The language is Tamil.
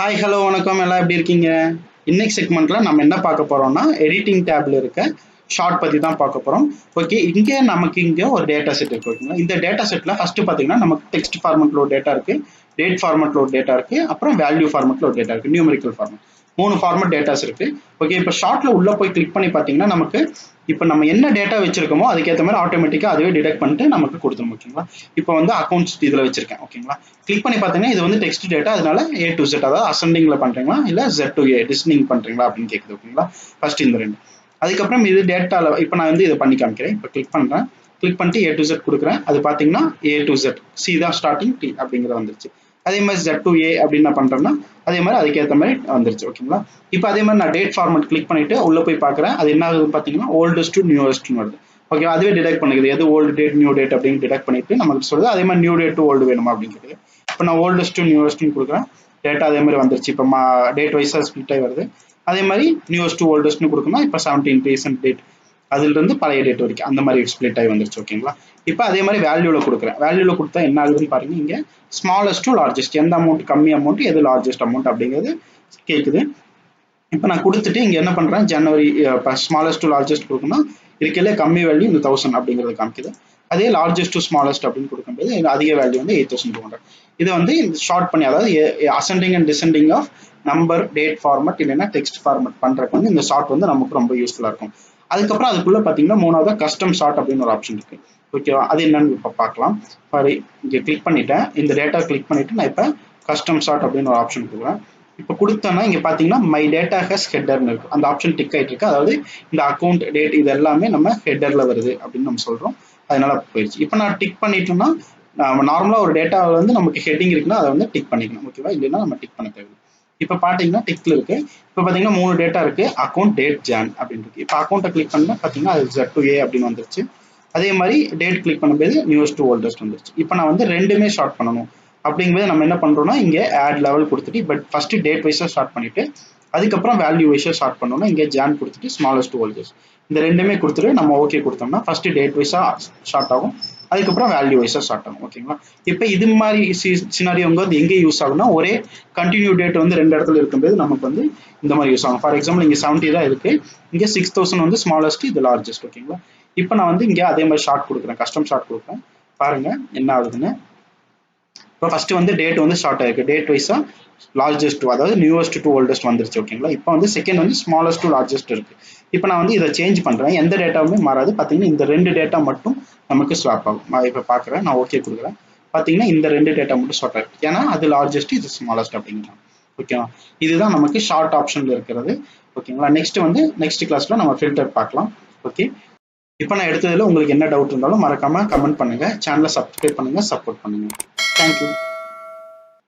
ஹாய் ஹலோ வணக்கம் எல்லாம் எப்படி இருக்கீங்க? இன்னைக்கு செக்மெண்ட்ல நம்ம என்ன பார்க்க போறோம்னா எடிட்டிங் டேப்ல இருக்க ஷார்ட் பத்தி தான் பார்க்க போறோம். ஓகே, நமக்கு ஒரு டேட்டா செட் இருக்கு. ஓகேங்களா, இந்த டேட்டா செட்ல ஃபர்ஸ்ட் பாத்தீங்கன்னா நமக்கு டெக்ஸ்ட் ஃபார்மட்ல ஒரு டேட்டா இருக்கு, டேட் ஃபார்மட்ல ஒரு டேட்டா இருக்கு, அப்புறம் வேல்யூ ஃபார்மட்ல ஒரு டேட்டா இருக்கு, நியூமெரிக்கல் ஃபார்மட். 3 ஃபார்மட் டேட்டாஸ் இருக்கு. ஓகே, இப்போ ஷார்ட்ல உள்ள போய் கிளிக் பண்ணி பாத்தீங்கன்னா நமக்கு இப்போ நம்ம என்ன டேட்டா வச்சிருக்கோமோ அதுக்கேற்ற மாதிரி ஆட்டோமேட்டிக்கா அதுவே டிடெக்ட் பண்ணிட்டு நமக்கு கொடுத்துரும். ஓகேங்களா, இப்போ வந்து அக்கௌண்ட்ஸ் இதுல வச்சிருக்கேன். ஓகேங்களா, கிளிக் பண்ணி பார்த்தீங்கன்னா இது வந்து டெக்ஸ்ட் டேட்டா, அதனால A to Z, அதாவது அசெண்டிங்ல பண்றீங்களா இல்ல Z to A டிசெண்டிங் பண்றீங்களா அப்படின்னு கேக்குது. ஓகேங்களா, ஃபர்ஸ்ட் இந்த ரெண்டு. அதுக்கப்புறம் இது டேட்டால இப்போ நான் வந்து இதை பண்ணி காமிக்கிறேன். இப்போ கிளிக் பண்றேன், கிளிக் பண்ணிட்டு A to Z கொடுக்குறேன். அது பாத்தீங்கன்னா A to Z, C தான் ஸ்டார்டிங், T அப்படிங்கிறது வந்துருச்சு. அதே மாதிரி Z to A அப்படின்னு நான் பண்றேன்னா அதே மாதிரி அதுக்கேற்ற மாதிரி வந்துருச்சு. ஓகேங்களா, இப்போ அதே மாதிரி நான் டேட் ஃபார்மட் கிளிக் பண்ணிட்டு உள்ள போய் பார்க்குறேன். அது என்ன ஆகுதுன்னு பார்த்தீங்கன்னா ஓல்டஸ்ட் டு நியூவஸ்ட்னு வருது. ஓகே, அதுவே டிடெக்ட் பண்ணுது எது ஓல்டு டேட் நியூ டேட் அப்படின்னு டிடெக்ட் பண்ணிட்டு நமக்கு சொல்லுது. அதே மாதிரி நியூ டேட் டு ஓல்டு வேணுமா அப்படின்னு கேட்குது. இப்போ நான் ஓல்டஸ்ட் டு நியூவஸ்ட்னு கொடுக்குறேன். டேட்டா அதே மாதிரி வந்துருச்சு. இப்போ டேட் வைஸாக ஸ்பிளிட் ஆகி வருது. அதே மாதிரி நியூவஸ்ட் டு ஓல்டஸ்ட்னு கொடுக்கணும். இப்போ 17 ரீசன்ட் டேட், அதுல இருந்து பழைய டேட் வரைக்கும் அந்த மாதிரி ஸ்பிளிட் ஆகி வந்துருச்சு. ஓகேங்களா, இப்போ அதே மாதிரி வேல்யூல கொடுக்குறேன். வேல்யூல கொடுத்தா என்ன ஆகுதுன்னு பாருங்க. இங்க ஸ்மாலஸ்ட் டு லார்ஜஸ்ட், எந்த அமௌண்ட் கம்மி அமௌண்ட் எது லார்ஜஸ்ட் அமௌண்ட் அப்படிங்கிறது கேட்குது. இப்போ நான் கொடுத்துட்டு இங்க என்ன பண்றேன், ஜனவரி ஸ்மாலஸ்ட் டு லார்ஜஸ்ட் கொடுக்கணும். இதுக்கெல்லாம் கம்மி வேல்யூ இந்த 1000 அப்படிங்கிறது காமிக்குது. அதே லார்ஜஸ்ட் டு ஸ்மாலஸ்ட் அப்படின்னு கொடுக்கும்போது அதிக வேல்யூ வந்து 8200. இது வந்து ஷார்ட் பண்ணி, அதாவது ascending and descending of number date format இல்லைன்னா டெக்ஸ்ட் ஃபார்மட் பண்றதுக்கு வந்து இந்த ஷார்ட் வந்து நமக்கு ரொம்ப யூஸ்ஃபுல்லா இருக்கும். அதுக்கப்புறம் அதுக்குள்ள பாத்தீங்கன்னா மூணாவது கஸ்டம் ஷார்ட் அப்படின்னு ஒரு ஆப்ஷன் இருக்கு. ஓகேவா, அது என்னன்னு இப்போ பார்க்கலாம். சாரி, இங்க கிளிக் பண்ணிட்டேன். இந்த டேட்டா கிளிக் பண்ணிட்டு நான் இப்போ கஸ்டம் ஷார்ட் அப்படின்னு ஒரு ஆப்ஷன் கொடுக்குறேன். இப்போ கொடுத்தோன்னா இங்க பாத்தீங்கன்னா மை டேட்டா ஹஸ் ஹெட்டர்னு இருக்கு. அந்த ஆப்ஷன் டிக் ஆயிட்டு இருக்கு. அதாவது இந்த அக்கௌண்ட் டேட் இது எல்லாமே நம்ம ஹெட்டர்ல வருது அப்படின்னு நம்ம சொல்றோம். அதனால போயிடுச்சு. இப்போ நான் டிக் பண்ணிட்டோம்னா நார்மலா ஒரு டேட்டா வந்து நமக்கு ஹெட்டிங் இருக்குன்னா அதை வந்து டிக் பண்ணிக்கணும். ஓகேவா, இல்லைன்னா நம்ம டிக் பண்ண தேவை. இப்போ பாத்தீங்கன்னா டிக்ல இருக்கு. இப்போ பாத்தீங்கன்னா 3 டேட்டா இருக்கு, அக்கௌண்ட் டேட் ஜான் அப்படின்னு இருக்கு. இப்போ அக்கௌண்ட்டை கிளிக் பண்ணா பாத்தீங்கன்னா அது Z to A அப்படின்னு வந்துருச்சு. அதே மாதிரி டேட் கிளிக் பண்ணும்போது நியூஸ் டு ஓல்டஸ்ட் வந்துருச்சு. இப்போ நான் வந்து ரெண்டுமே ஷார்ட் பண்ணணும் அப்படிங்கும்போது நம்ம என்ன பண்றோம்னா இங்க ஆட் லெவல் கொடுத்துட்டு பட் ஃபர்ஸ்ட் டேட் வைஸா ஸ்டார்ட் பண்ணிட்டு அதுக்கப்புறம் வேல்யூ வைஸா ஸ்டார்ட் பண்ணோம்னா இங்க ஜான் கொடுத்துட்டு ஸ்மாலஸ்ட் டு ஓல்டஸ்ட் இந்த ரெண்டுமே கொடுத்துட்டு நம்ம ஓகே கொடுத்தோம்னா ஃபர்ஸ்ட் டேட் வைஸா ஸ்டார்ட் ஆகும், அதுக்கப்புறம் வேல்யூ வைஸா ஸ்டார்ட் ஆகும். ஓகேங்களா, இப்போ இது மாதிரி சினாரியோ வந்து எங்க யூஸ் ஆகும்னா ஒரே கண்டினியூ டேட் வந்து ரெண்டு இடத்துல இருக்கும்போது நமக்கு வந்து இந்த மாதிரி யூஸ் ஆகும். ஃபார் எக்ஸாம்பிள் இங்க 70 தான் இருக்கு, இங்க 6000 வந்து ஸ்மாலஸ்ட், இது லார்ஜஸ்ட். ஓகேங்களா, இப்போ நான் வந்து இங்க அதே மாதிரி ஷார்ட் கொடுக்குறேன், கஸ்டம் ஷார்ட் கொடுக்குறேன். பாருங்க என்ன ஆகுதுன்னு. இப்போ ஃபர்ஸ்ட் வந்து டேட் வந்து ஸ்டார்ட் ஆயிருக்கு, டேட் வைஸா லார்ஜஸ்ட் அதாவது நியூவஸ்ட் டு ஓல்டஸ்ட் வந்துருச்சு. ஓகேங்களா, இப்போ வந்து செகண்ட் வந்து ஸ்மாலஸ்ட் டு லார்ஜஸ்ட் இருக்கு. இப்போ நான் வந்து இதை சேஞ்ச் பண்றேன், எந்த டேட்டாவுமே மாறாது. பாத்தீங்கன்னா இந்த ரெண்டு டேட்டா மட்டும் நமக்கு ஸ்வாப் ஆகும். நான் இப்போ பாக்குறேன், நான் ஓகே கொடுக்குறேன். பாத்தீங்கன்னா இந்த ரெண்டு டேட்டா மட்டும் ஸ்வாப் ஆகும், ஏன்னா அது லார்ஜஸ்ட் இது ஸ்மாலஸ்ட் அப்படிங்கிறோம். ஓகேவா, இதுதான் நமக்கு ஷார்ட் ஆப்ஷன்ல இருக்கிறது. ஓகேங்களா, நெக்ஸ்ட் கிளாஸ்ல நம்ம ஃபில்டர் பார்க்கலாம். ஓகே, இப்போ நான் எடுத்ததுல உங்களுக்கு என்ன டவுட் இருந்தாலும் மறக்காம கமெண்ட் பண்ணுங்க, சேனலை சப்ஸ்கிரைப் பண்ணுங்க, சப்போர்ட் பண்ணுங்க. தேங்க்யூ.